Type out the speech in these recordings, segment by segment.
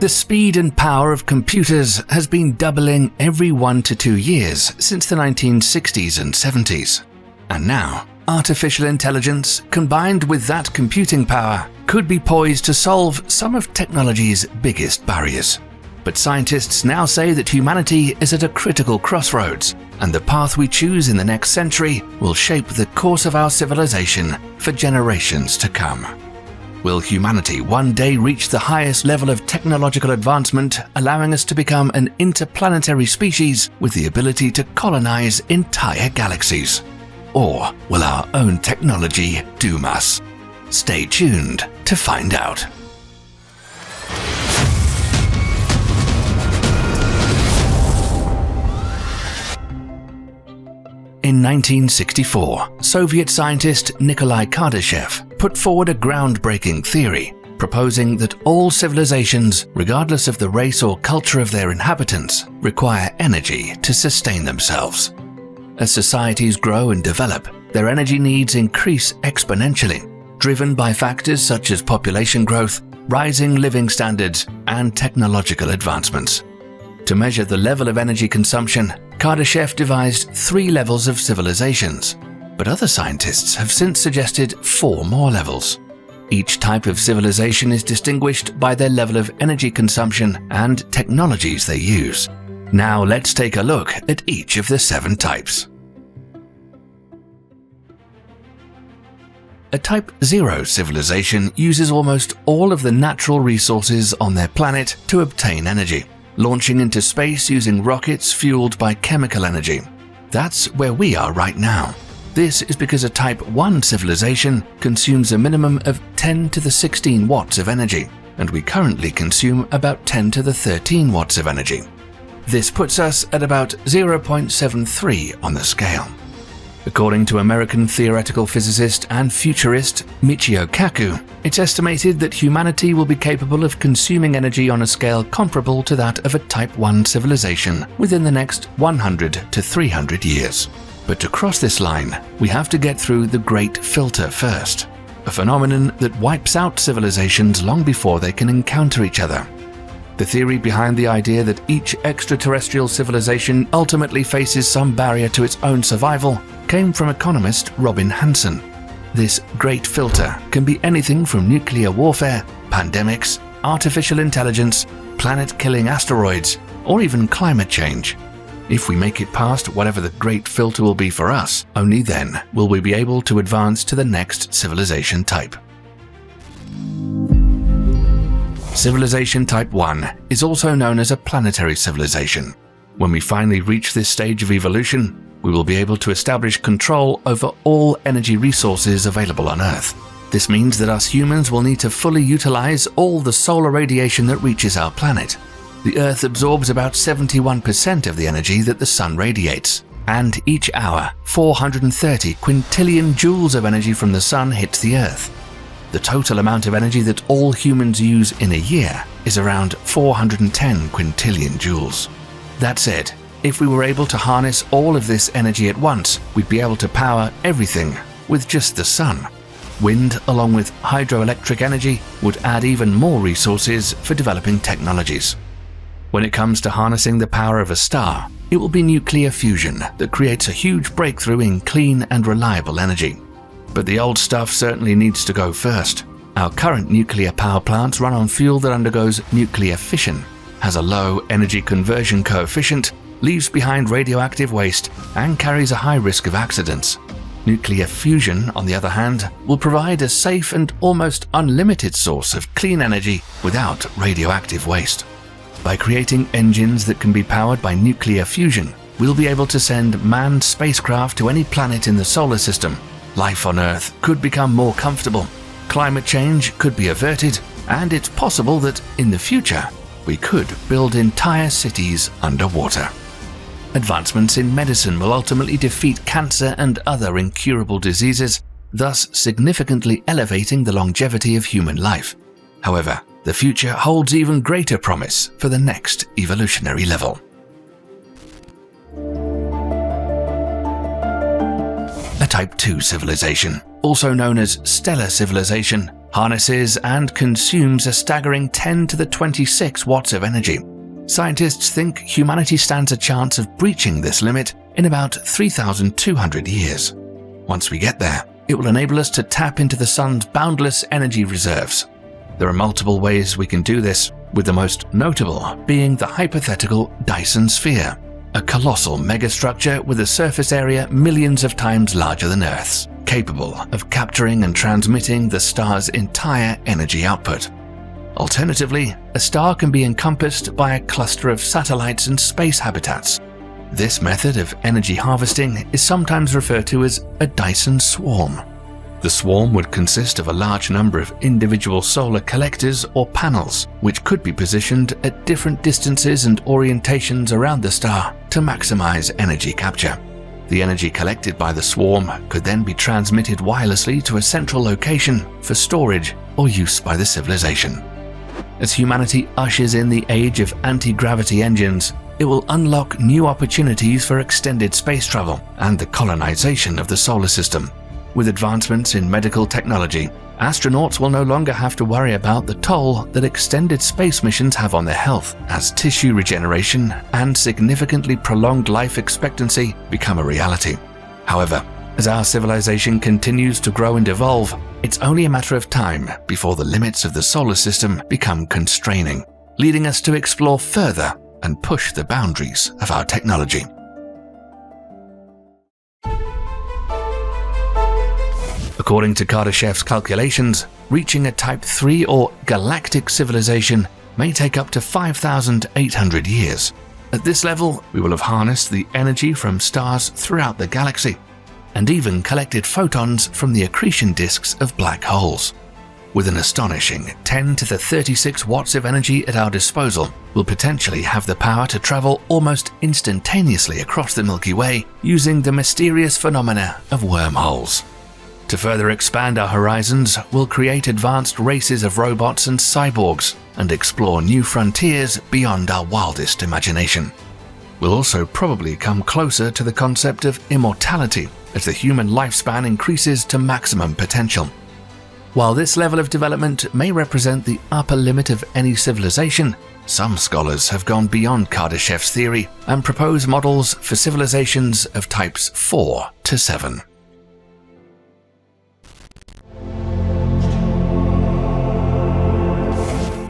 The speed and power of computers has been doubling every 1 to 2 years since the 1960s and 70s. And now, artificial intelligence, combined with that computing power, could be poised to solve some of technology's biggest barriers. But scientists now say that humanity is at a critical crossroads, and the path we choose in the next century will shape the course of our civilization for generations to come. Will humanity one day reach the highest level of technological advancement, allowing us to become an interplanetary species with the ability to colonize entire galaxies? Or will our own technology doom us? Stay tuned to find out. In 1964, Soviet scientist Nikolai Kardashev put forward a groundbreaking theory, proposing that all civilizations, regardless of the race or culture of their inhabitants, require energy to sustain themselves. As societies grow and develop, their energy needs increase exponentially, driven by factors such as population growth, rising living standards, and technological advancements. To measure the level of energy consumption, Kardashev devised 3 levels of civilizations, but other scientists have since suggested 4 more levels. Each type of civilization is distinguished by their level of energy consumption and technologies they use. Now let's take a look at each of the 7 types. A Type 0 civilization uses almost all of the natural resources on their planet to obtain energy, launching into space using rockets fueled by chemical energy. That's where we are right now. This is because a Type 1 civilization consumes a minimum of 10 to the 16 watts of energy, and we currently consume about 10 to the 13 watts of energy. This puts us at about 0.73 on the scale. According to American theoretical physicist and futurist Michio Kaku, it's estimated that humanity will be capable of consuming energy on a scale comparable to that of a Type 1 civilization within the next 100 to 300 years. But to cross this line, we have to get through the Great Filter first, a phenomenon that wipes out civilizations long before they can encounter each other. The theory behind the idea that each extraterrestrial civilization ultimately faces some barrier to its own survival came from economist Robin Hanson. This great filter can be anything from nuclear warfare, pandemics, artificial intelligence, planet-killing asteroids, or even climate change. If we make it past whatever the great filter will be for us, only then will we be able to advance to the next civilization type. Civilization Type 1 is also known as a planetary civilization. When we finally reach this stage of evolution, we will be able to establish control over all energy resources available on Earth. This means that us humans will need to fully utilize all the solar radiation that reaches our planet. The Earth absorbs about 71% of the energy that the Sun radiates, and each hour, 430 quintillion joules of energy from the Sun hits the Earth. The total amount of energy that all humans use in a year is around 410 quintillion joules. That said, if we were able to harness all of this energy at once, we'd be able to power everything with just the Sun. Wind, along with hydroelectric energy, would add even more resources for developing technologies. When it comes to harnessing the power of a star, it will be nuclear fusion that creates a huge breakthrough in clean and reliable energy. But the old stuff certainly needs to go first. Our current nuclear power plants run on fuel that undergoes nuclear fission, has a low energy conversion coefficient, leaves behind radioactive waste, and carries a high risk of accidents. Nuclear fusion, on the other hand, will provide a safe and almost unlimited source of clean energy without radioactive waste. By creating engines that can be powered by nuclear fusion, we'll be able to send manned spacecraft to any planet in the solar system. Life on Earth could become more comfortable, climate change could be averted, and it's possible that, in the future, we could build entire cities underwater. Advancements in medicine will ultimately defeat cancer and other incurable diseases, thus significantly elevating the longevity of human life. However, the future holds even greater promise for the next evolutionary level. A Type 2 civilization, also known as stellar civilization, harnesses and consumes a staggering 10 to the 26 watts of energy. Scientists think humanity stands a chance of breaching this limit in about 3,200 years. Once we get there, it will enable us to tap into the sun's boundless energy reserves. There are multiple ways we can do this, with the most notable being the hypothetical Dyson sphere, a colossal megastructure with a surface area millions of times larger than Earth's, capable of capturing and transmitting the star's entire energy output. Alternatively, a star can be encompassed by a cluster of satellites and space habitats. This method of energy harvesting is sometimes referred to as a Dyson swarm. The swarm would consist of a large number of individual solar collectors or panels, which could be positioned at different distances and orientations around the star to maximize energy capture. The energy collected by the swarm could then be transmitted wirelessly to a central location for storage or use by the civilization. As humanity ushers in the age of anti-gravity engines, it will unlock new opportunities for extended space travel and the colonization of the solar system. With advancements in medical technology, astronauts will no longer have to worry about the toll that extended space missions have on their health, as tissue regeneration and significantly prolonged life expectancy become a reality. However, as our civilization continues to grow and evolve, it's only a matter of time before the limits of the solar system become constraining, leading us to explore further and push the boundaries of our technology. According to Kardashev's calculations, reaching a Type 3 or galactic civilization may take up to 5,800 years. At this level, we will have harnessed the energy from stars throughout the galaxy, and even collected photons from the accretion disks of black holes. With an astonishing 10 to the 36 watts of energy at our disposal, we'll potentially have the power to travel almost instantaneously across the Milky Way using the mysterious phenomena of wormholes. To further expand our horizons, we'll create advanced races of robots and cyborgs and explore new frontiers beyond our wildest imagination. We'll also probably come closer to the concept of immortality as the human lifespan increases to maximum potential. While this level of development may represent the upper limit of any civilization, some scholars have gone beyond Kardashev's theory and propose models for civilizations of types 4 to 7.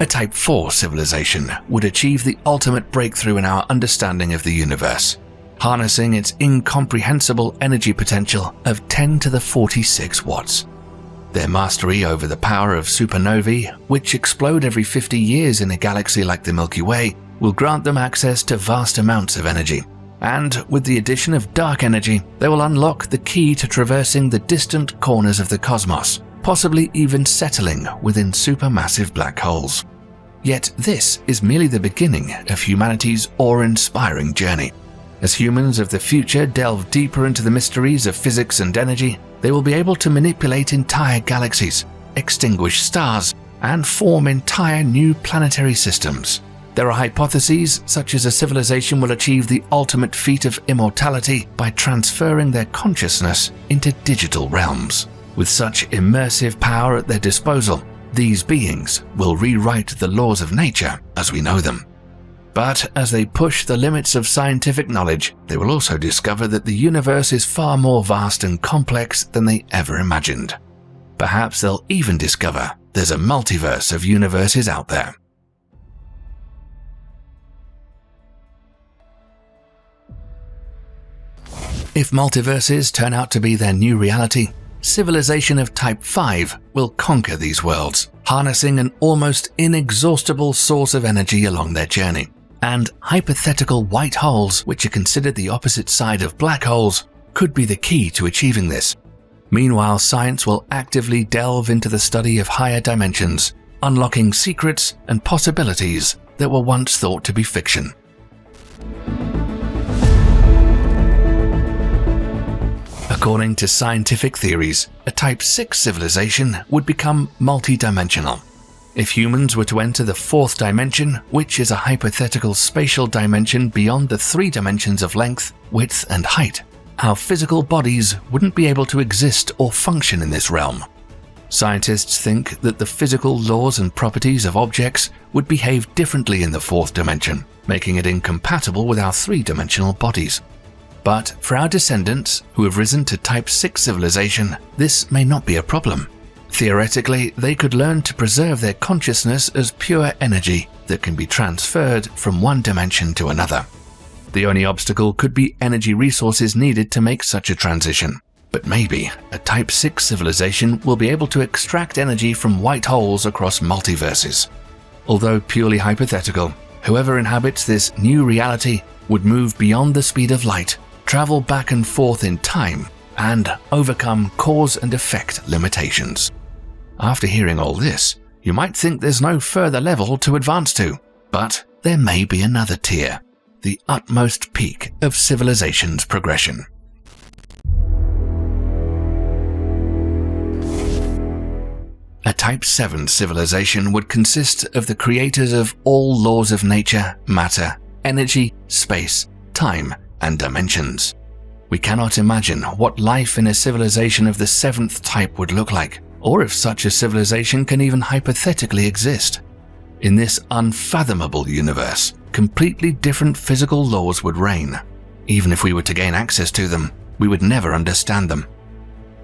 A Type 4 civilization would achieve the ultimate breakthrough in our understanding of the universe, harnessing its incomprehensible energy potential of 10 to the 46 watts. Their mastery over the power of supernovae, which explode every 50 years in a galaxy like the Milky Way, will grant them access to vast amounts of energy. And with the addition of dark energy, they will unlock the key to traversing the distant corners of the cosmos, possibly even settling within supermassive black holes. Yet this is merely the beginning of humanity's awe-inspiring journey. As humans of the future delve deeper into the mysteries of physics and energy, they will be able to manipulate entire galaxies, extinguish stars, and form entire new planetary systems. There are hypotheses such as a civilization will achieve the ultimate feat of immortality by transferring their consciousness into digital realms. With such immersive power at their disposal, these beings will rewrite the laws of nature as we know them. But as they push the limits of scientific knowledge, they will also discover that the universe is far more vast and complex than they ever imagined. Perhaps they'll even discover there's a multiverse of universes out there. If multiverses turn out to be their new reality, civilization of Type 5 will conquer these worlds, harnessing an almost inexhaustible source of energy along their journey. And hypothetical white holes, which are considered the opposite side of black holes, could be the key to achieving this. Meanwhile, science will actively delve into the study of higher dimensions, unlocking secrets and possibilities that were once thought to be fiction. According to scientific theories, a Type 6 civilization would become multi-dimensional. If humans were to enter the 4th dimension, which is a hypothetical spatial dimension beyond the 3 dimensions of length, width, and height, our physical bodies wouldn't be able to exist or function in this realm. Scientists think that the physical laws and properties of objects would behave differently in the fourth dimension, making it incompatible with our three-dimensional bodies. But for our descendants, who have risen to Type 6 civilization, this may not be a problem. Theoretically, they could learn to preserve their consciousness as pure energy that can be transferred from one dimension to another. The only obstacle could be energy resources needed to make such a transition. But maybe a Type 6 civilization will be able to extract energy from white holes across multiverses. Although purely hypothetical, whoever inhabits this new reality would move beyond the speed of light, travel back and forth in time, and overcome cause and effect limitations. After hearing all this, you might think there's no further level to advance to, but there may be another tier, the utmost peak of civilization's progression. A Type 7 civilization would consist of the creators of all laws of nature, matter, energy, space, time, and dimensions. We cannot imagine what life in a civilization of the 7th type would look like, or if such a civilization can even hypothetically exist. In this unfathomable universe, completely different physical laws would reign. Even if we were to gain access to them, we would never understand them.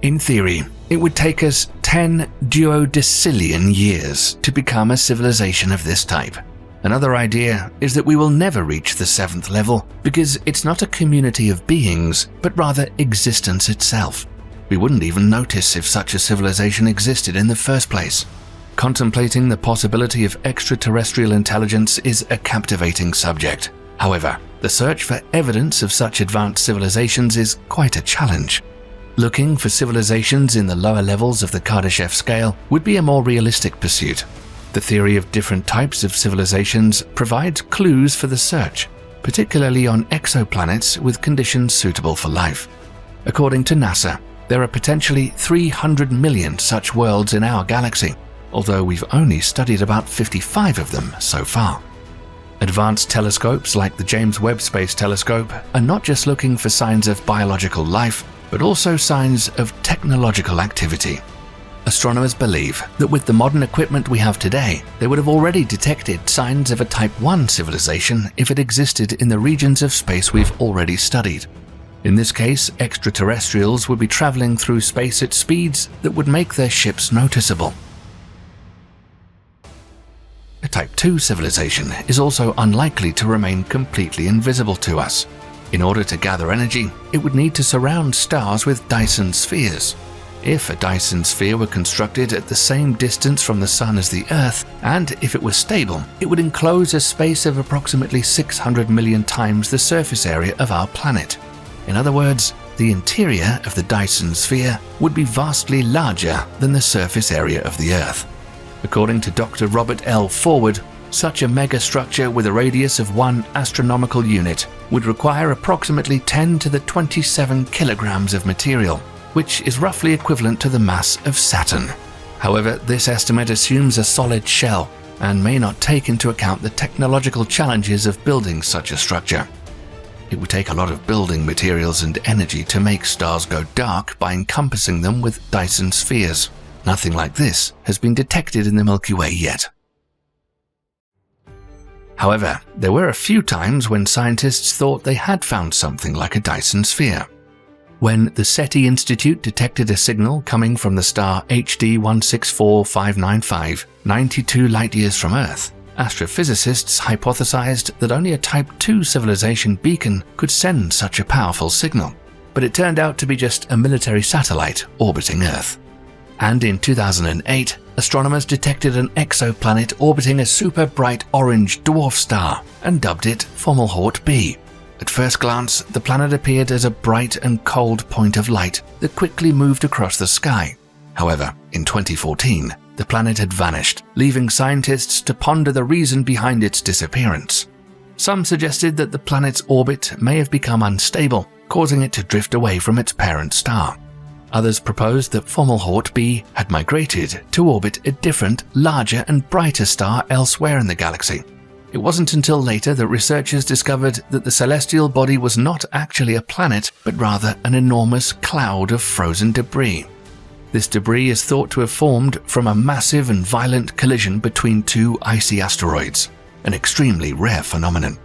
In theory, it would take us 10 duodecillion years to become a civilization of this type. Another idea is that we will never reach the 7th level because it's not a community of beings, but rather existence itself. We wouldn't even notice if such a civilization existed in the first place. Contemplating the possibility of extraterrestrial intelligence is a captivating subject. However, the search for evidence of such advanced civilizations is quite a challenge. Looking for civilizations in the lower levels of the Kardashev scale would be a more realistic pursuit. The theory of different types of civilizations provides clues for the search, particularly on exoplanets with conditions suitable for life. According to NASA, there are potentially 300 million such worlds in our galaxy, although we've only studied about 55 of them so far. Advanced telescopes like the James Webb Space Telescope are not just looking for signs of biological life, but also signs of technological activity. Astronomers believe that with the modern equipment we have today, they would have already detected signs of a Type 1 civilization if it existed in the regions of space we've already studied. In this case, extraterrestrials would be traveling through space at speeds that would make their ships noticeable. A Type 2 civilization is also unlikely to remain completely invisible to us. In order to gather energy, it would need to surround stars with Dyson spheres. If a Dyson sphere were constructed at the same distance from the Sun as the Earth, and if it was stable, it would enclose a space of approximately 600 million times the surface area of our planet. In other words, the interior of the Dyson sphere would be vastly larger than the surface area of the Earth. According to Dr. Robert L. Forward, such a megastructure with a radius of 1 astronomical unit would require approximately 10 to the 27 kilograms of material, which is roughly equivalent to the mass of Saturn. However, this estimate assumes a solid shell and may not take into account the technological challenges of building such a structure. It would take a lot of building materials and energy to make stars go dark by encompassing them with Dyson spheres. Nothing like this has been detected in the Milky Way yet. However, there were a few times when scientists thought they had found something like a Dyson sphere. When the SETI Institute detected a signal coming from the star HD 164595, 92 light-years from Earth, astrophysicists hypothesized that only a Type 2 civilization beacon could send such a powerful signal, but it turned out to be just a military satellite orbiting Earth. And in 2008, astronomers detected an exoplanet orbiting a super bright orange dwarf star and dubbed it Fomalhaut b. At first glance, the planet appeared as a bright and cold point of light that quickly moved across the sky. However, in 2014, the planet had vanished, leaving scientists to ponder the reason behind its disappearance. Some suggested that the planet's orbit may have become unstable, causing it to drift away from its parent star. Others proposed that Fomalhaut b had migrated to orbit a different, larger and brighter star elsewhere in the galaxy. It wasn't until later that researchers discovered that the celestial body was not actually a planet, but rather an enormous cloud of frozen debris. This debris is thought to have formed from a massive and violent collision between two icy asteroids, an extremely rare phenomenon.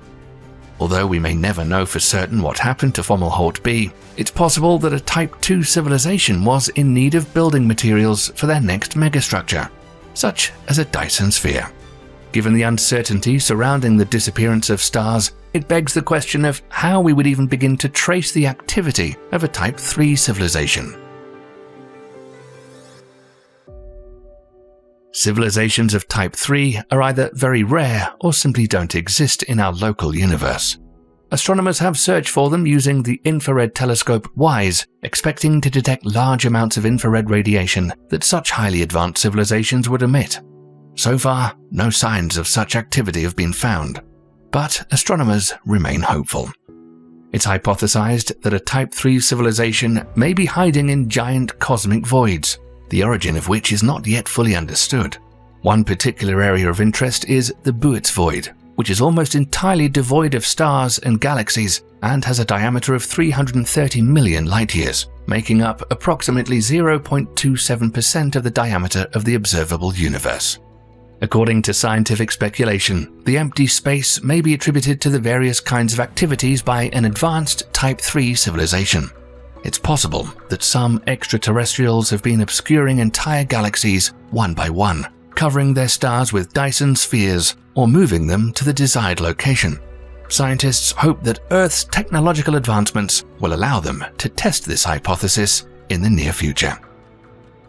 Although we may never know for certain what happened to Fomalhaut B, it's possible that a Type 2 civilization was in need of building materials for their next megastructure, such as a Dyson sphere. Given the uncertainty surrounding the disappearance of stars, it begs the question of how we would even begin to trace the activity of a Type 3 civilization. Civilizations of Type 3 are either very rare or simply don't exist in our local universe. Astronomers have searched for them using the infrared telescope WISE, expecting to detect large amounts of infrared radiation that such highly advanced civilizations would emit. So far, no signs of such activity have been found, but astronomers remain hopeful. It's hypothesized that a Type 3 civilization may be hiding in giant cosmic voids, the origin of which is not yet fully understood. One particular area of interest is the Buitz void, which is almost entirely devoid of stars and galaxies and has a diameter of 330 million light-years, making up approximately 0.27% of the diameter of the observable universe. According to scientific speculation, the empty space may be attributed to the various kinds of activities by an advanced Type 3 civilization. It's possible that some extraterrestrials have been obscuring entire galaxies one by one, covering their stars with Dyson spheres or moving them to the desired location. Scientists hope that Earth's technological advancements will allow them to test this hypothesis in the near future.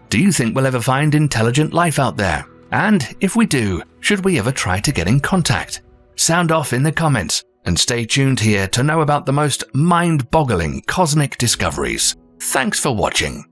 Do you think we'll ever find intelligent life out there? And if we do, should we ever try to get in contact? Sound off in the comments and stay tuned here to know about the most mind-boggling cosmic discoveries. Thanks for watching.